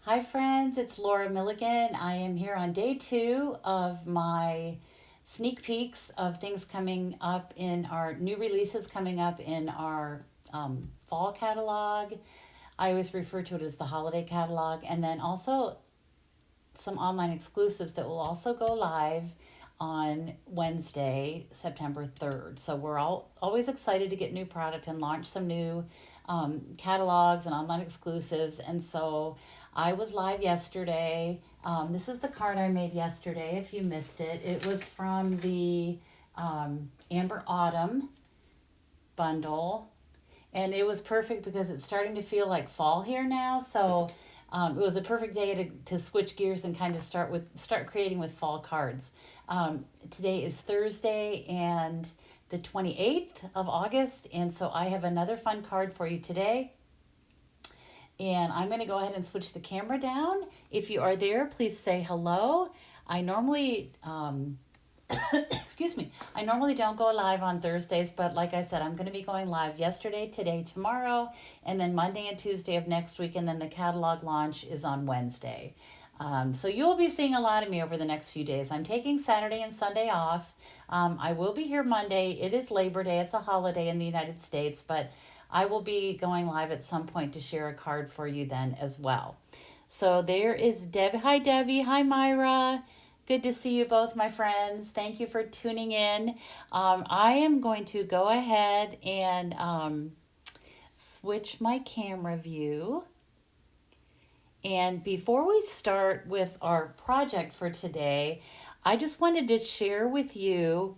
Hi, friends, it's Laura Milligan. I am here on day 2 of my sneak peeks of things coming up in our new releases coming up in our fall catalog. I always refer to it as the holiday catalog, and then also some online exclusives that will also go live on Wednesday, September 3rd. So we're all always excited to get new product and launch some new catalogs and online exclusives. And so I was live yesterday. This is the card I made yesterday. If you missed it, it was from the Amber Autumn bundle, and it was perfect because it's starting to feel like fall here now. So it was a perfect day to switch gears and kind of start creating with fall cards. Today is Thursday and the 28th of August, and so I have another fun card for you today. And I'm going to go ahead and switch the camera down. If you are there, please say hello. I normally excuse me, I normally don't go live on Thursdays, but like I said, I'm going to be going live yesterday, today, tomorrow, and then Monday and Tuesday of next week, and then the catalog launch is on Wednesday. So you'll be seeing a lot of me over the next few days. I'm taking Saturday and Sunday off. I will be here Monday. It is Labor Day. It's a holiday in the United States, but I will be going live at some point to share a card for you then as well. So there is Debbie. Hi, Debbie. Hi, Myra. Good to see you both, my friends. Thank you for tuning in. I am going to go ahead and switch my camera view. And before we start with our project for today, I just wanted to share with you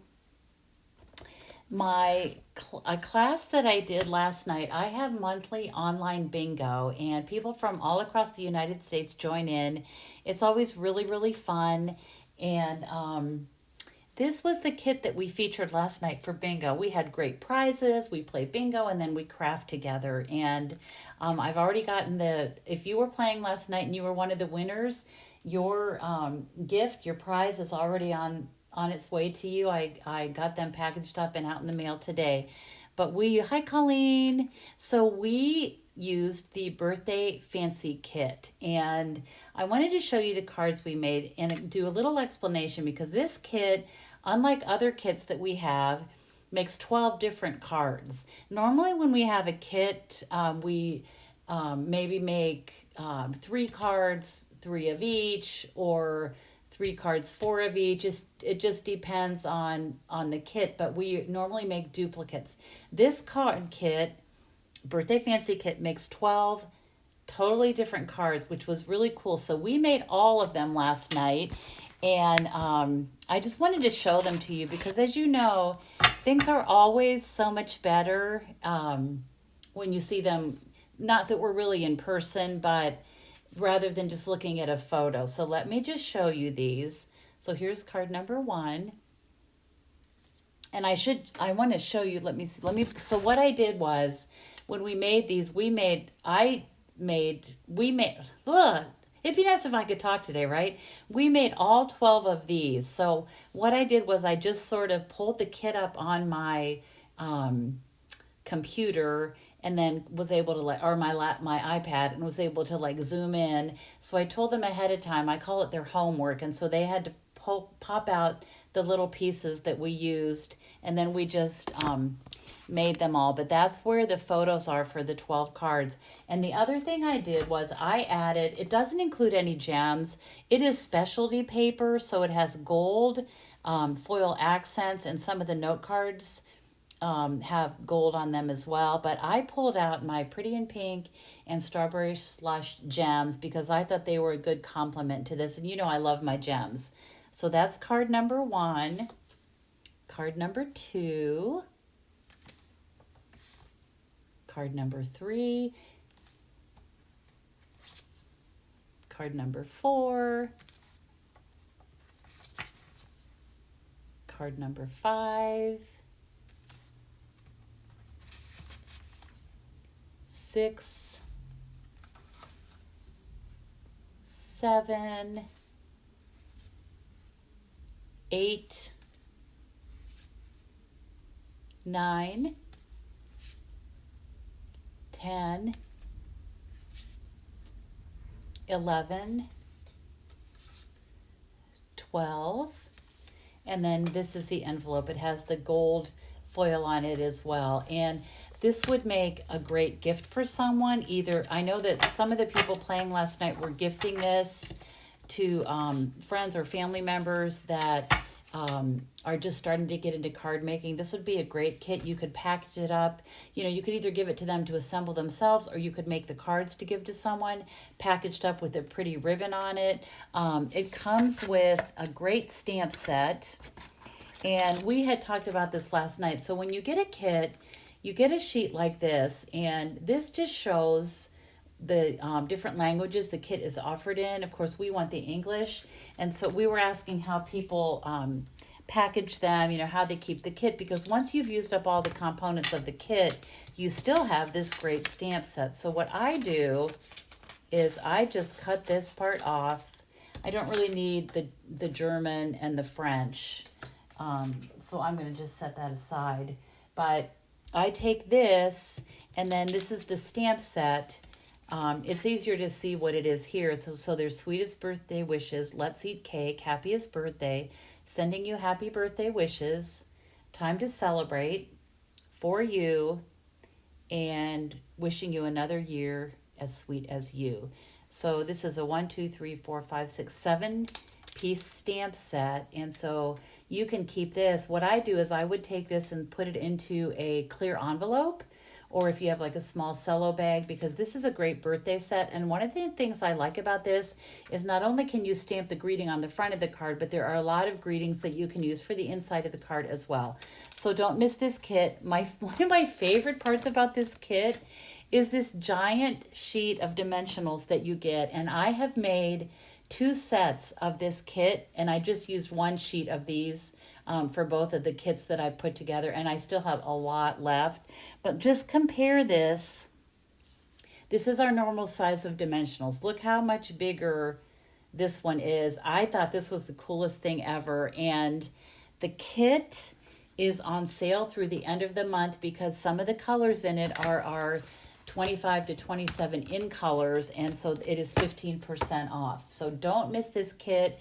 a class that I did last night. I have monthly online bingo, and people from all across the United States join in. It's always really, really fun. And this was the kit that we featured last night for bingo. We had great prizes. We play bingo, and then we craft together. And I've already gotten if you were playing last night and you were one of the winners, your gift, your prize is already on its way to you. I got them packaged up and out in the mail today. But hi Colleen. So we used the birthday fancy kit, and I wanted to show you the cards we made and do a little explanation, because this kit, unlike other kits that we have, makes 12 different cards. Normally when we have a kit, we maybe make 3 cards, 3 of each, or 3 cards, 4 of each. It just depends on the kit, but we normally make duplicates. This card kit, birthday fancy kit, makes 12 totally different cards, which was really cool. So we made all of them last night, and I just wanted to show them to you because, as you know, things are always so much better when you see them. Not that we're really in person, but rather than just looking at a photo. So let me just show you these. So here's card number 1. And I want to show you, so what I did was, when we made these, it'd be nice if I could talk today, right? We made all 12 of these. So what I did was I just sort of pulled the kit up on my computer, and then was able to my iPad, and was able to zoom in. So I told them ahead of time, I call it their homework, and so they had to pop out the little pieces that we used, and then we just made them all. But that's where the photos are for the 12 cards. And the other thing I did was I added, it doesn't include any gems. It is specialty paper, so it has gold foil accents, and some of the note cards have gold on them as well. But I pulled out my Pretty in Pink and Strawberry Slush gems because I thought they were a good complement to this. And you know I love my gems. So that's card number 1. Card number 2. Card number 3. Card number 4. Card number 5. 6, 7, 8, 9, 10, 11, 12, and then this is the envelope. It has the gold foil on it as well. And this would make a great gift for someone. Either, I know that some of the people playing last night were gifting this to friends or family members that are just starting to get into card making. This would be a great kit. You could package it up. You know, you could either give it to them to assemble themselves, or you could make the cards to give to someone, packaged up with a pretty ribbon on it. It comes with a great stamp set. And we had talked about this last night. So when you get a kit, you get a sheet like this, and this just shows the different languages the kit is offered in. Of course, we want the English, and so we were asking how people package them, you know, how they keep the kit, because once you've used up all the components of the kit, you still have this great stamp set. So what I do is I just cut this part off. I don't really need the German and the French, so I'm going to just set that aside. But I take this, and then this is the stamp set. It's easier to see what it is here. So there's sweetest birthday wishes, let's eat cake, happiest birthday, sending you happy birthday wishes, time to celebrate, for you, and wishing you another year as sweet as you. So this is a 1, 2, 3, 4, 5, 6, 7 piece stamp set. And so you can keep this. What I do is I would take this and put it into a clear envelope, or if you have like a small cello bag, because this is a great birthday set. And one of the things I like about this is not only can you stamp the greeting on the front of the card, but there are a lot of greetings that you can use for the inside of the card as well. So don't miss this kit. One of my favorite parts about this kit is this giant sheet of dimensionals that you get. And I have made 2 sets of this kit, and I just used 1 sheet of these for both of the kits that I put together, and I still have a lot left. But just compare this. This is our normal size of dimensionals. Look how much bigger this one is. I thought this was the coolest thing ever, and the kit is on sale through the end of the month because some of the colors in it are our 25 to 27 in colors, and so it is 15% off. So don't miss this kit.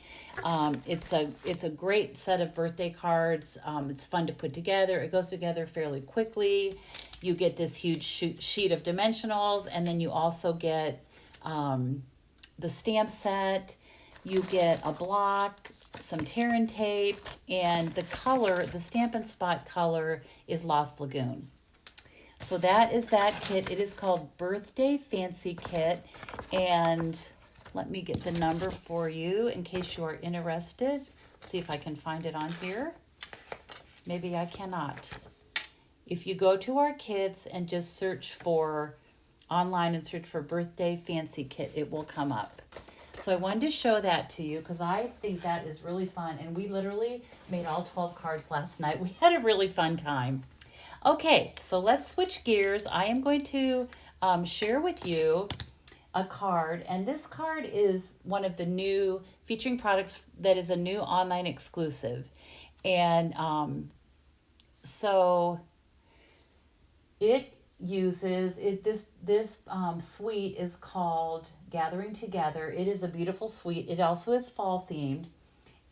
It's a great set of birthday cards. It's fun to put together. It goes together fairly quickly. You get this huge sheet of dimensionals, and then you also get the stamp set. You get a block, some tear and tape, and the color, the Stampin' Spot color, is Lost Lagoon. So that is that kit. It is called Birthday Fancy Kit, and let me get the number for you in case you are interested. See if I can find it on here. Maybe I cannot. If you go to our kits and just search for online and search for Birthday Fancy Kit, it will come up. So I wanted to show that to you because I think that is really fun, and we literally made all 12 cards last night. We had a really fun time. Okay, so let's switch gears. I am going to share with you a card, and this card is one of the new featuring products that is a new online exclusive. And so it uses this suite is called Gathering Together. It is a beautiful suite. It also is fall themed,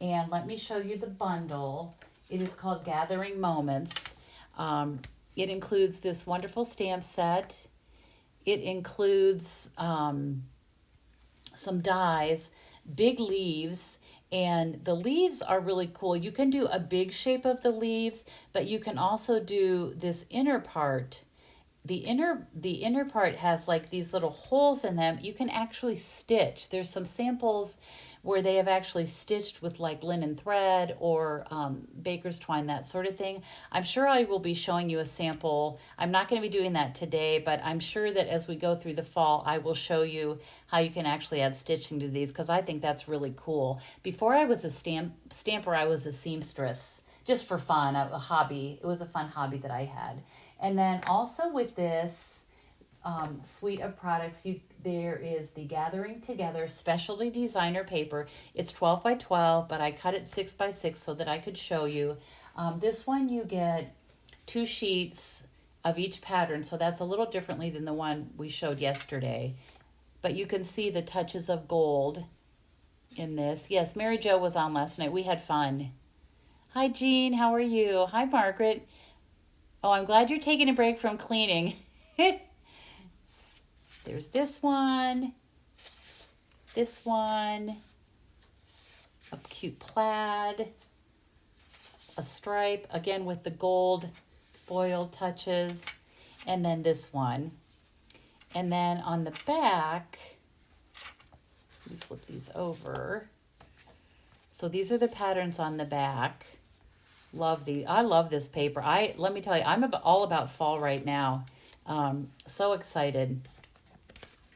and let me show you the bundle. It is called Gathering Moments. It includes this wonderful stamp set. It includes some dies, big leaves, and the leaves are really cool. You can do a big shape of the leaves, but you can also do this inner part. The inner part has like these little holes in them. You can actually stitch. There's some samples where they have actually stitched with like linen thread or baker's twine, that sort of thing. I'm sure I will be showing you a sample. I'm not going to be doing that today, but I'm sure that as we go through the fall, I will show you how you can actually add stitching to these, because I think that's really cool. Before I was a stamper, I was a seamstress, just for fun, a hobby. It was a fun hobby that I had. And then also with this suite of products, there is the Gathering Together Specialty Designer Paper. It's 12 by 12, but I cut it 6 by 6 so that I could show you. This one you get 2 sheets of each pattern, so that's a little differently than the one we showed yesterday. but you can see the touches of gold in this. Yes, Mary Jo was on last night. We had fun. Hi, Jean. How are you? Hi, Margaret. Oh, I'm glad you're taking a break from cleaning. There's this one, a cute plaid, a stripe, again with the gold foil touches, and then this one. And then on the back, let me flip these over. So these are the patterns on the back. Love the, I love this paper. Let me tell you, I'm all about fall right now. So excited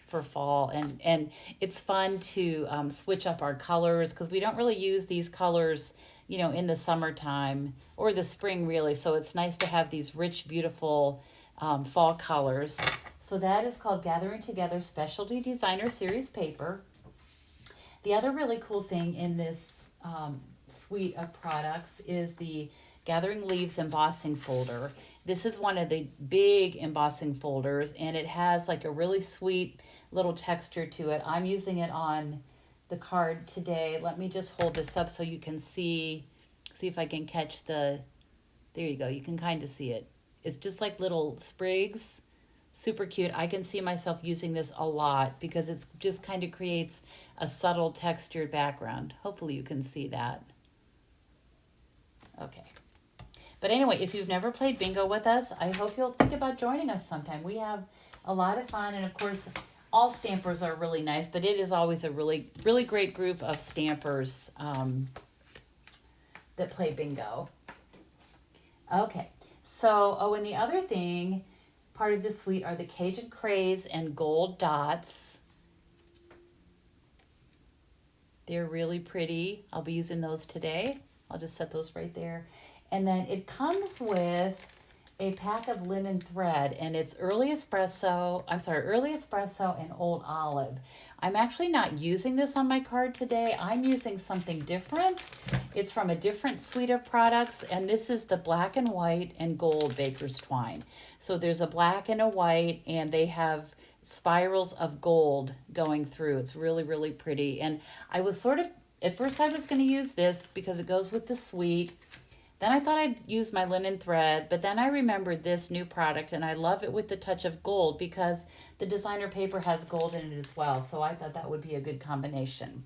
for fall, and it's fun to switch up our colors because we don't really use these colors, you know, in the summertime or the spring really. So it's nice to have these rich, beautiful fall colors. So that is called Gathering Together Specialty Designer Series paper. The other really cool thing in this suite of products is the Gathering Leaves embossing folder. This is one of the big embossing folders, and it has like a really sweet little texture to it. I'm using it on the card today. Let me just hold this up so you can see if I can catch the, there you go, you can kind of see it. It's just like little sprigs, super cute. I can see myself using this a lot because it's just kind of creates a subtle textured background. Hopefully you can see that. Okay. But anyway, if you've never played bingo with us, I hope you'll think about joining us sometime. We have a lot of fun, and of course, all stampers are really nice, but it is always a really, really great group of stampers that play bingo. Okay, so, oh, and the other thing, part of this suite are the Cajun Craze and Gold Dots. They're really pretty. I'll be using those today. I'll just set those right there. And then it comes with a pack of linen thread, and it's early espresso and old olive. I'm actually not using this on my card today. I'm using something different. It's from a different suite of products, and this is the black and white and gold baker's twine. So there's a black and a white, and they have spirals of gold going through. It's really, really pretty. And I was sort of, at first I was going to use this because it goes with the suite. Then I thought I'd use my linen thread, but then I remembered this new product, and I love it with the touch of gold because the designer paper has gold in it as well. So I thought that would be a good combination.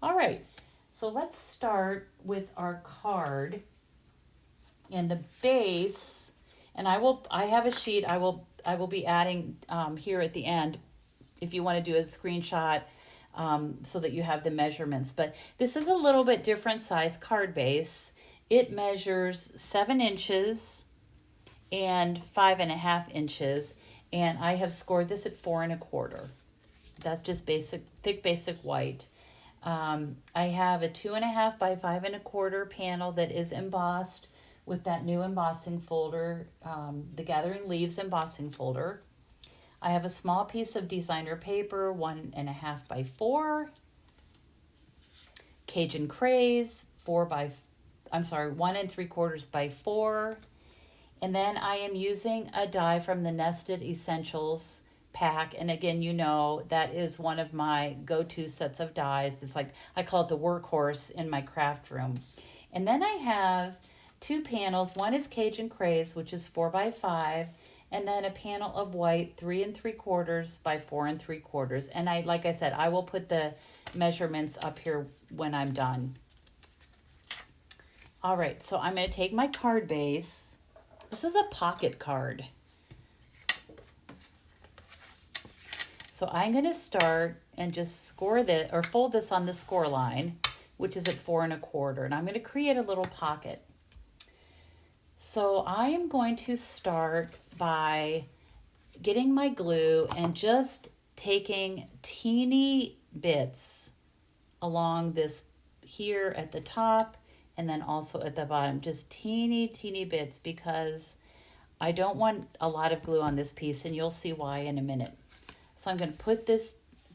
All right, so let's start with our card and the base. And I have a sheet I will be adding here at the end if you want to do a screenshot so that you have the measurements. But this is a little bit different size card base. It measures 7 inches and 5.5 inches, and I have scored this at 4 1/4. That's just basic, thick basic white. I have a 2.5 by 5 1/4 panel that is embossed with that new embossing folder, the Gathering Leaves embossing folder. I have a small piece of designer paper, 1.5 by 4. Cajun Craze, 1 3/4 by 4. And then I am using a die from the Nested Essentials pack. And again, you know, that is one of my go-to sets of dies. It's like, I call it the workhorse in my craft room. And then I have 2 panels. One is Cajun Craze, which is 4 by 5. And then a panel of white, 3 3/4 by 4 3/4. And like I said, I will put the measurements up here when I'm done. All right, so I'm going to take my card base. This is a pocket card. So I'm going to start and just score this, or fold this on the score line, which is at 4 1/4. And I'm going to create a little pocket. So I am going to start by getting my glue and just taking teeny bits along this here at the top and then also at the bottom, just teeny bits, because I don't want a lot of glue on this piece, and you'll see why in a minute. So I'm going to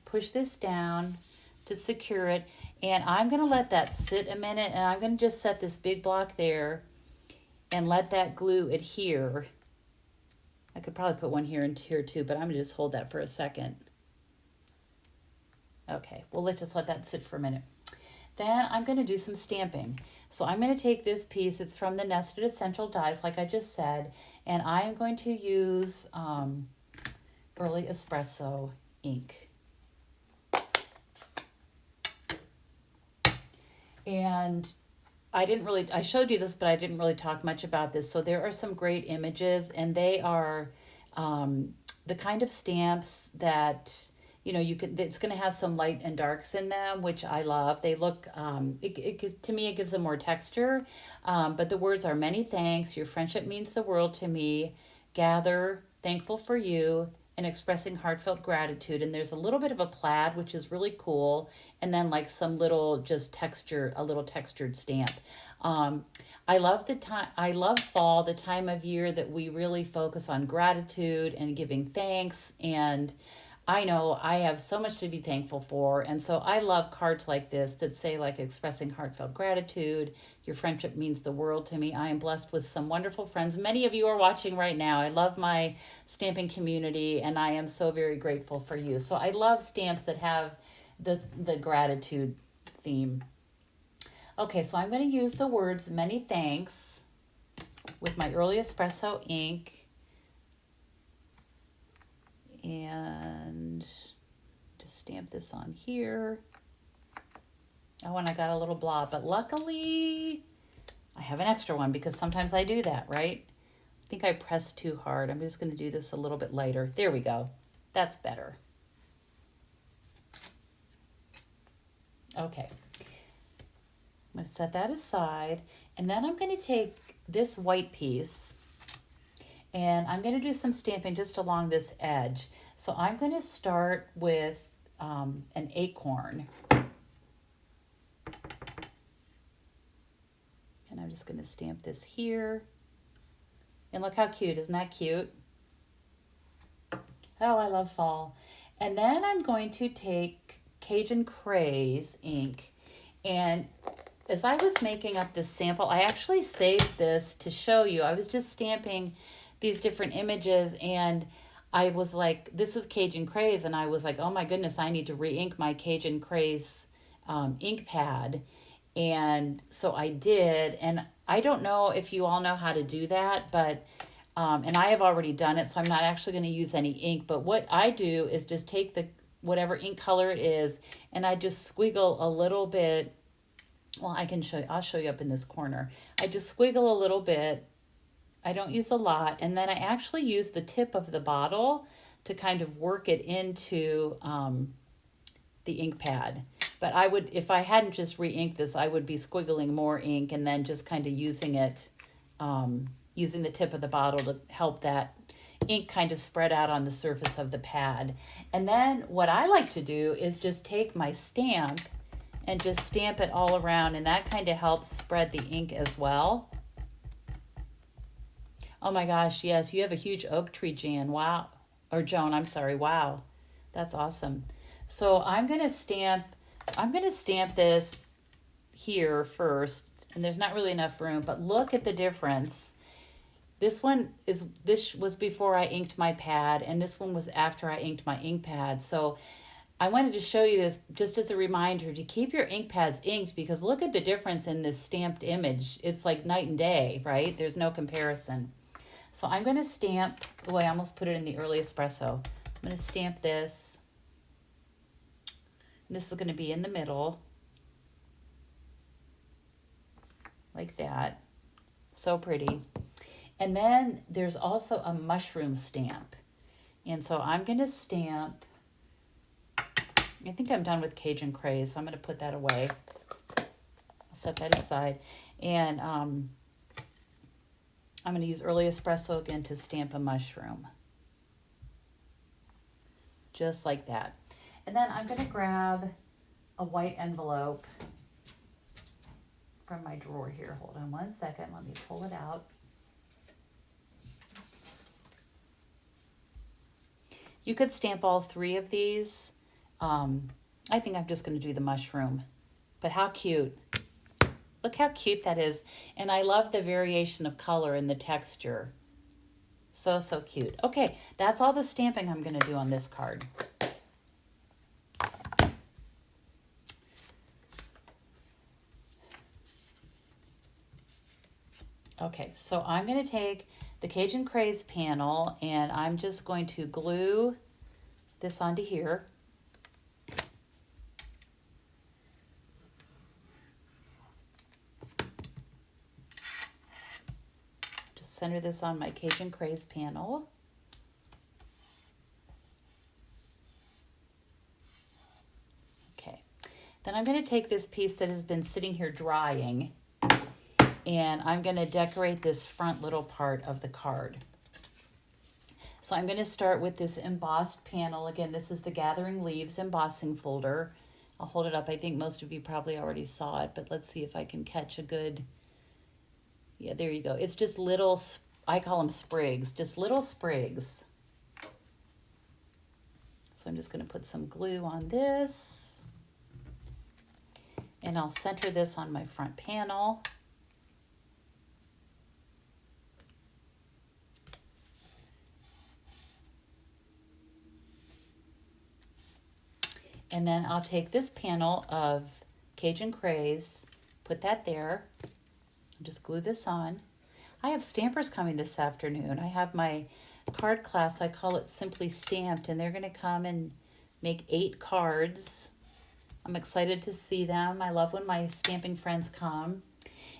push this down to secure it, and I'm going to let that sit a minute, and I'm going to just set this big block there and let that glue adhere. I could probably put one here and here too, but I'm going to just hold that for a second. Okay, well, let's just let that sit for a minute. Then I'm going to do some stamping. So I'm going to take this piece, it's from the Nested Essential Dies, like I just said, and I am going to use Early Espresso ink. And I showed you this, but I didn't really talk much about this. So there are some great images, and they are the kind of stamps that, you know, it's going to have some light and darks in them, which I love. They look, to me, it gives them more texture. But the words are many thanks. Your friendship means the world to me. Gather, thankful for you, and expressing heartfelt gratitude. And there's a little bit of a plaid, which is really cool. And then like some little just texture, a little textured stamp. I love the time. I love fall, the time of year that we really focus on gratitude and giving thanks. And I know I have so much to be thankful for. And so I love cards like this that say, like, expressing heartfelt gratitude. Your friendship means the world to me. I am blessed with some wonderful friends. Many of you are watching right now. I love my stamping community, and I am so very grateful for you. So I love stamps that have the gratitude theme. Okay, so I'm going to use the words many thanks with my Early Espresso ink. And just stamp this on here. Oh, and I got a little blob, but luckily I have an extra one because sometimes I do that, right? I think I pressed too hard. I'm just going to do this a little bit lighter. There we go. That's better. Okay. I'm going to set that aside, and then I'm going to take this white piece and I'm going to do some stamping just along this edge. So I'm going to start with an acorn. And I'm just going to stamp this here. And look how cute. Isn't that cute? Oh, I love fall. And then I'm going to take Cajun Craze ink. And as I was making up this sample, I actually saved this to show you. I was just stamping these different images, and I was like, this is Cajun Craze, and I was like, oh my goodness, I need to re-ink my Cajun Craze ink pad. And so I did, and I don't know if you all know how to do that, but and I have already done it, so I'm not actually going to use any ink. But what I do is just take the whatever ink color it is, and I just squiggle a little bit. Well, I'll show you up in this corner. I just squiggle a little bit. I don't use a lot, and then I actually use the tip of the bottle to kind of work it into the ink pad. But I would, if I hadn't just re-inked this, I would be squiggling more ink and then just kind of using it, using the tip of the bottle to help that ink kind of spread out on the surface of the pad. And then what I like to do is just take my stamp and just stamp it all around, and that kind of helps spread the ink as well. Oh my gosh, yes, you have a huge oak tree, Jan. Wow. Or Joan, I'm sorry. Wow. That's awesome. So I'm going to stamp this here first, and there's not really enough room, but look at the difference. This was before I inked my pad, and this one was after I inked my ink pad. So I wanted to show you this just as a reminder to keep your ink pads inked, because look at the difference in this stamped image. It's like night and day, right? There's no comparison. So I'm going to stamp, oh, I almost put it in the Early Espresso. I'm going to stamp this. This is going to be in the middle, like that. So pretty. And then there's also a mushroom stamp. And so I'm going to stamp, I think I'm done with Cajun Craze, so I'm going to put that away. I'll set that aside. And I'm going to use Early Espresso again to stamp a mushroom. Just like that. And then I'm going to grab a white envelope from my drawer here. Hold on one second. Let me pull it out. You could stamp all three of these. I think I'm just going to do the mushroom. But how cute. Look how cute that is. And I love the variation of color and the texture. So, so cute. Okay, that's all the stamping I'm going to do on this card. Okay, so I'm going to take the Cajun Craze panel and I'm just going to glue this onto here. Just center this on my Cajun Craze panel. Okay, then I'm going to take this piece that has been sitting here drying and I'm going to decorate this front little part of the card. So I'm going to start with this embossed panel. Again, this is the Gathering Leaves embossing folder. I'll hold it up. I think most of you probably already saw it, but let's see if I can catch a good, yeah, there you go. It's just little, I call them sprigs, just little sprigs. So I'm just going to put some glue on this and I'll center this on my front panel. And then I'll take this panel of Cajun Craze, put that there, just glue this on. I have stampers coming this afternoon. I have my card class, I call it Simply Stamped, and they're gonna come and make 8 cards. I'm excited to see them. I love when my stamping friends come.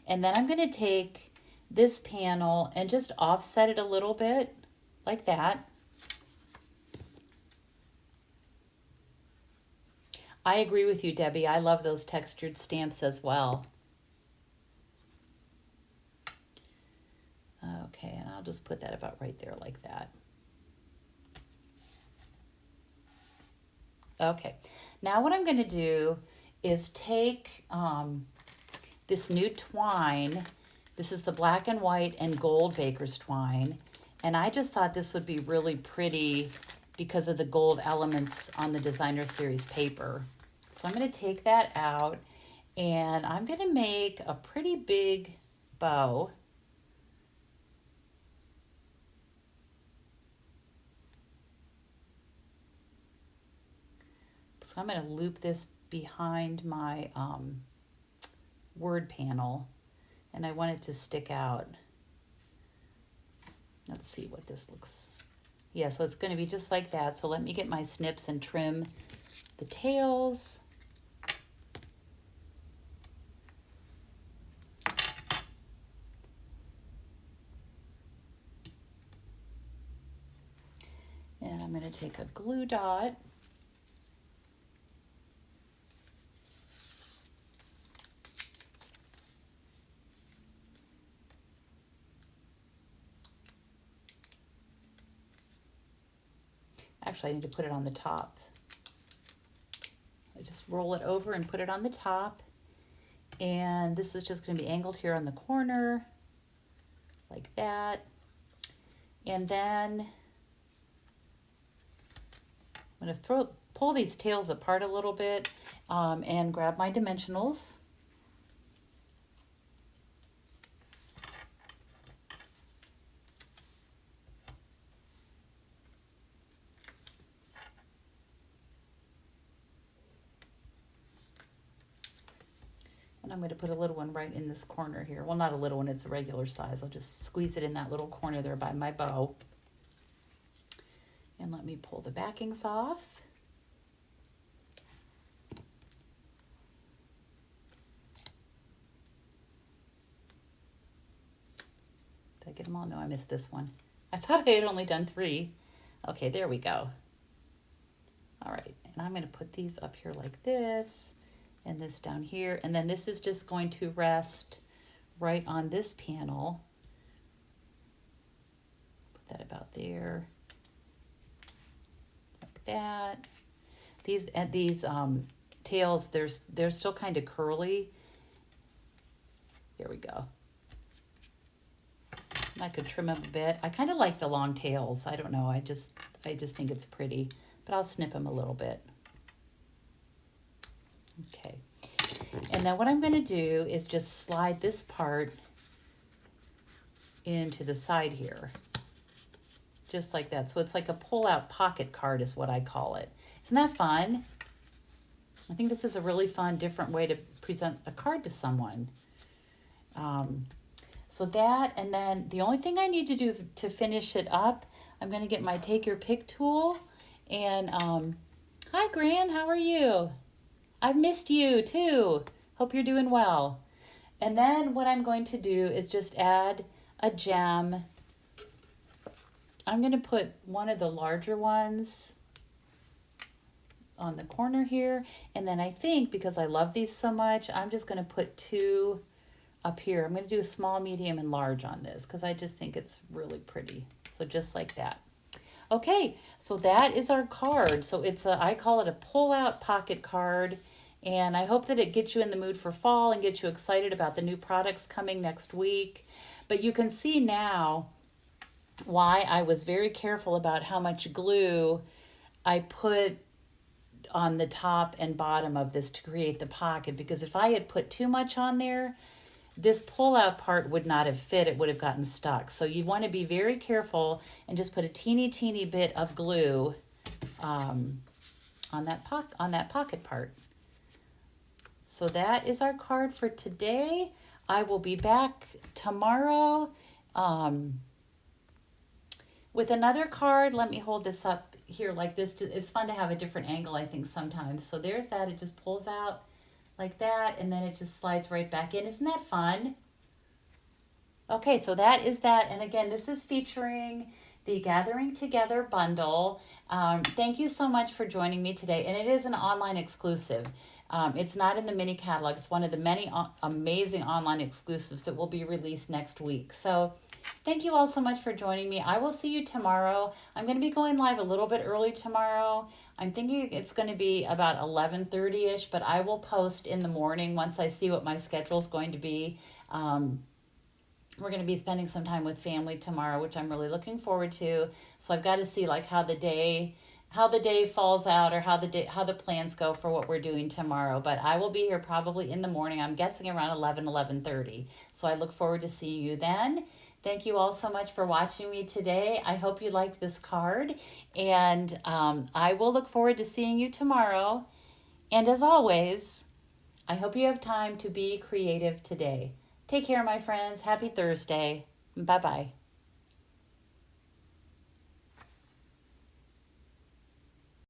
And then I'm gonna take this panel and just offset it a little bit, like that. I agree with you, Debbie. I love those textured stamps as well. Okay, and I'll just put that about right there like that. Okay, now what I'm going to do is take this new twine. This is the black and white and gold baker's twine. And I just thought this would be really pretty because of the gold elements on the Designer Series paper. So I'm going to take that out and I'm going to make a pretty big bow. So I'm going to loop this behind my word panel and I want it to stick out. Let's see what this looks. Yeah, so it's going to be just like that. So let me get my snips and trim the tails. And I'm going to take a glue dot. Actually, I need to put it on the top. I just roll it over and put it on the top. And this is just going to be angled here on the corner, like that. And then I'm going to pull these tails apart a little bit and grab my dimensionals. And I'm going to put a little one right in this corner here. Well, not a little one, it's a regular size. I'll just squeeze it in that little corner there by my bow. And let me pull the backings off. Did I get them all? No, I missed this one. I thought I had only done 3. Okay, there we go. All right, and I'm going to put these up here like this. And this down here, and then this is just going to rest right on this panel. Put that about there, like that. These tails, they're still kind of curly. There we go. And I could trim them a bit. I kind of like the long tails. I don't know. I just think it's pretty, but I'll snip them a little bit. Okay, and then what I'm going to do is just slide this part into the side here, just like that. So it's like a pull-out pocket card is what I call it. Isn't that fun? I think this is a really fun, different way to present a card to someone. So So that, and then the only thing I need to do to finish it up, I'm going to get my take your pick tool. And hi Gran, how are you? I've missed you too. Hope you're doing well. And then what I'm going to do is just add a gem. I'm going to put one of the larger ones on the corner here. And then I think, because I love these so much, I'm just going to put two up here. I'm going to do a small, medium, and large on this because I just think it's really pretty. So just like that. Okay, so that is our card. So it's I call it a pull-out pocket card. And I hope that it gets you in the mood for fall and gets you excited about the new products coming next week. But you can see now why I was very careful about how much glue I put on the top and bottom of this to create the pocket, because if I had put too much on there, this pull-out part would not have fit. It would have gotten stuck. So you want to be very careful and just put a teeny bit of glue on that pocket part. So that is our card for today. I will be back tomorrow with another card. Let me hold this up here like this. It's fun to have a different angle, I think, sometimes. So there's that. It just pulls out like that, and then it just slides right back in. Isn't that fun? Okay, so that is that. And again, this is featuring the Gathering Together bundle. Thank you so much for joining me today. And it is an online exclusive. It's not in the mini catalog. It's one of the many amazing online exclusives that will be released next week. So thank you all so much for joining me. I will see you tomorrow. I'm going to be going live a little bit early tomorrow. I'm thinking it's going to be about 11:30ish, but I will post in the morning once I see what my schedule is going to be. We're going to be spending some time with family tomorrow, which I'm really looking forward to. So I've got to see like how the day falls out, or how the plans go for what we're doing tomorrow. But I will be here probably in the morning. I'm guessing around 11:30. So I look forward to seeing you then. Thank you all so much for watching me today. I hope you liked this card, and I will look forward to seeing you tomorrow. And as always, I hope you have time to be creative today. Take care, my friends. Happy Thursday. Bye-bye.